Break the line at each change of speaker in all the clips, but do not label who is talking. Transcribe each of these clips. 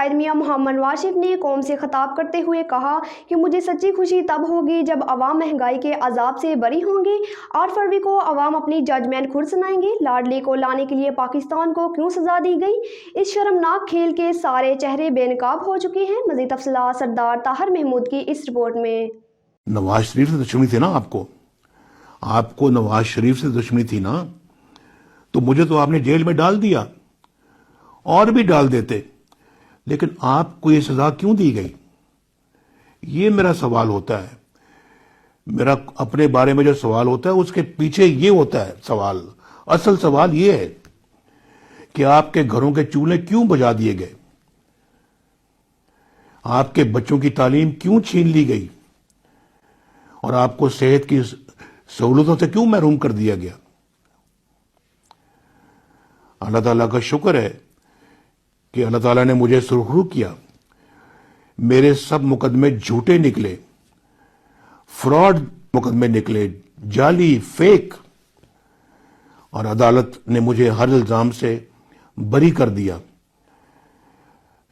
قائد میاں محمد واشف نے قوم سے خطاب کرتے ہوئے کہا کہ مجھے سچی خوشی تب ہوگی جب عوام مہنگائی کے عذاب سے بری ہوں گی۔ 8 فروری کو عوام اپنی ججمنٹ خود سنائیں گے۔ لاڈلی کو لانے کے لیے پاکستان کو کیوں سزا دی گئی؟ اس شرمناک کھیل کے سارے چہرے بے نقاب ہو چکے ہیں۔ مزید تفصیلات سردار طاہر محمود کی اس رپورٹ میں۔
نواز شریف سے دشمنی تھی نا آپ کو نواز شریف سے دشمنی تھی نا، تو مجھے تو آپ نے جیل میں ڈال دیا، اور بھی ڈال دیتے، لیکن آپ کو یہ سزا کیوں دی گئی؟ یہ میرا سوال ہوتا ہے۔ میرا اپنے بارے میں جو سوال ہوتا ہے اس کے پیچھے یہ ہوتا ہے سوال، اصل سوال یہ ہے کہ آپ کے گھروں کے چولہے کیوں بجھا دیے گئے؟ آپ کے بچوں کی تعلیم کیوں چھین لی گئی؟ اور آپ کو صحت کی سہولتوں سے کیوں محروم کر دیا گیا؟ اللہ تعالیٰ کا شکر ہے کہ اللہ تعالیٰ نے مجھے سرخرو کیا، میرے سب مقدمے جھوٹے نکلے، فراڈ مقدمے نکلے، جعلی، فیک، اور عدالت نے مجھے ہر الزام سے بری کر دیا۔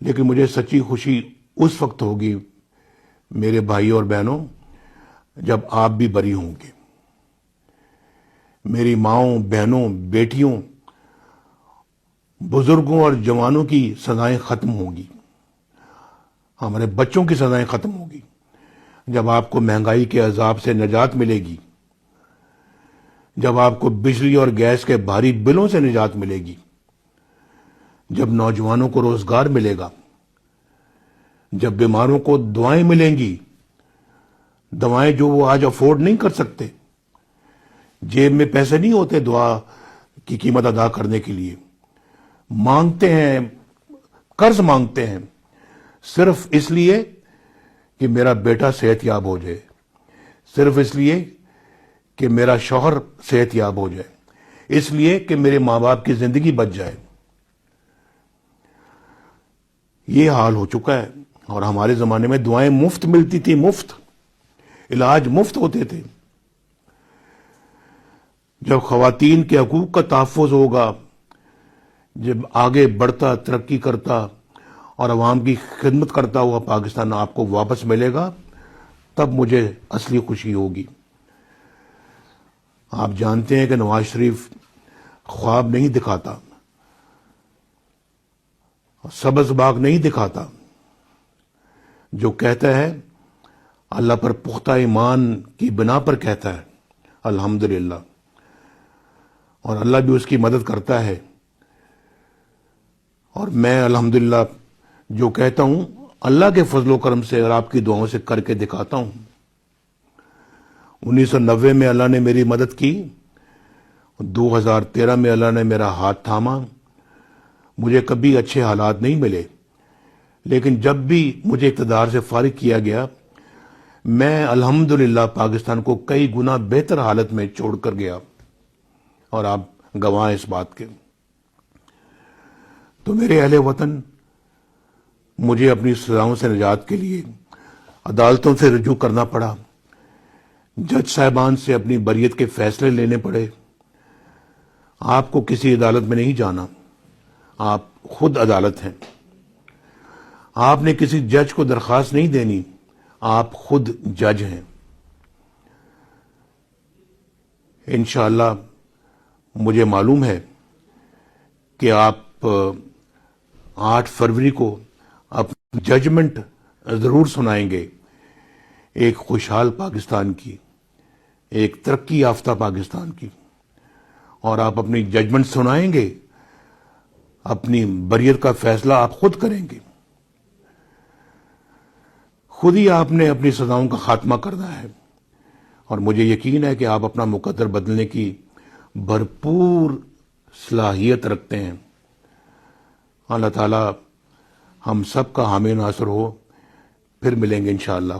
لیکن مجھے سچی خوشی اس وقت ہوگی میرے بھائی اور بہنوں جب آپ بھی بری ہوں گے، میری ماؤں، بہنوں، بیٹیوں، بزرگوں اور جوانوں کی سزائیں ختم ہوں گی، ہمارے بچوں کی سزائیں ختم ہوں گی، جب آپ کو مہنگائی کے عذاب سے نجات ملے گی، جب آپ کو بجلی اور گیس کے بھاری بلوں سے نجات ملے گی، جب نوجوانوں کو روزگار ملے گا، جب بیماروں کو دعائیں ملیں گی، دوائیں جو وہ آج افورڈ نہیں کر سکتے، جیب میں پیسے نہیں ہوتے دعا کی قیمت ادا کرنے کے لیے، مانگتے ہیں، قرض مانگتے ہیں، صرف اس لیے کہ میرا بیٹا صحت یاب ہو جائے، صرف اس لیے کہ میرا شوہر صحت یاب ہو جائے، اس لیے کہ میرے ماں باپ کی زندگی بچ جائے۔ یہ حال ہو چکا ہے۔ اور ہمارے زمانے میں دعائیں مفت ملتی تھی، مفت علاج مفت ہوتے تھے۔ جب خواتین کے حقوق کا تحفظ ہوگا، جب آگے بڑھتا، ترقی کرتا اور عوام کی خدمت کرتا ہوا پاکستان آپ کو واپس ملے گا، تب مجھے اصلی خوشی ہوگی۔ آپ جانتے ہیں کہ نواز شریف خواب نہیں دکھاتا، سبز باغ نہیں دکھاتا، جو کہتا ہے اللہ پر پختہ ایمان کی بنا پر کہتا ہے الحمدللہ، اور اللہ بھی اس کی مدد کرتا ہے۔ اور میں الحمدللہ جو کہتا ہوں اللہ کے فضل و کرم سے اور آپ کی دعاؤں سے کر کے دکھاتا ہوں۔ 1990 میں اللہ نے میری مدد کی، 2013 میں اللہ نے میرا ہاتھ تھاما۔ مجھے کبھی اچھے حالات نہیں ملے، لیکن جب بھی مجھے اقتدار سے فارغ کیا گیا، میں الحمدللہ پاکستان کو کئی گنا بہتر حالت میں چھوڑ کر گیا، اور آپ گواہ اس بات کے۔ تو میرے اہل وطن، مجھے اپنی سزاؤں سے نجات کے لیے عدالتوں سے رجوع کرنا پڑا، جج صاحبان سے اپنی بریت کے فیصلے لینے پڑے۔ آپ کو کسی عدالت میں نہیں جانا، آپ خود عدالت ہیں۔ آپ نے کسی جج کو درخواست نہیں دینی، آپ خود جج ہیں۔ انشاءاللہ مجھے معلوم ہے کہ آپ 8 فروری کو اپنی ججمنٹ ضرور سنائیں گے، ایک خوشحال پاکستان کی، ایک ترقی یافتہ پاکستان کی، اور آپ اپنی ججمنٹ سنائیں گے، اپنی بریت کا فیصلہ آپ خود کریں گے، خود ہی آپ نے اپنی سزاؤں کا خاتمہ کرنا ہے۔ اور مجھے یقین ہے کہ آپ اپنا مقدر بدلنے کی بھرپور صلاحیت رکھتے ہیں۔ اللہ تعالی ہم سب کا حامی ناصر ہو۔ پھر ملیں گے انشاءاللہ۔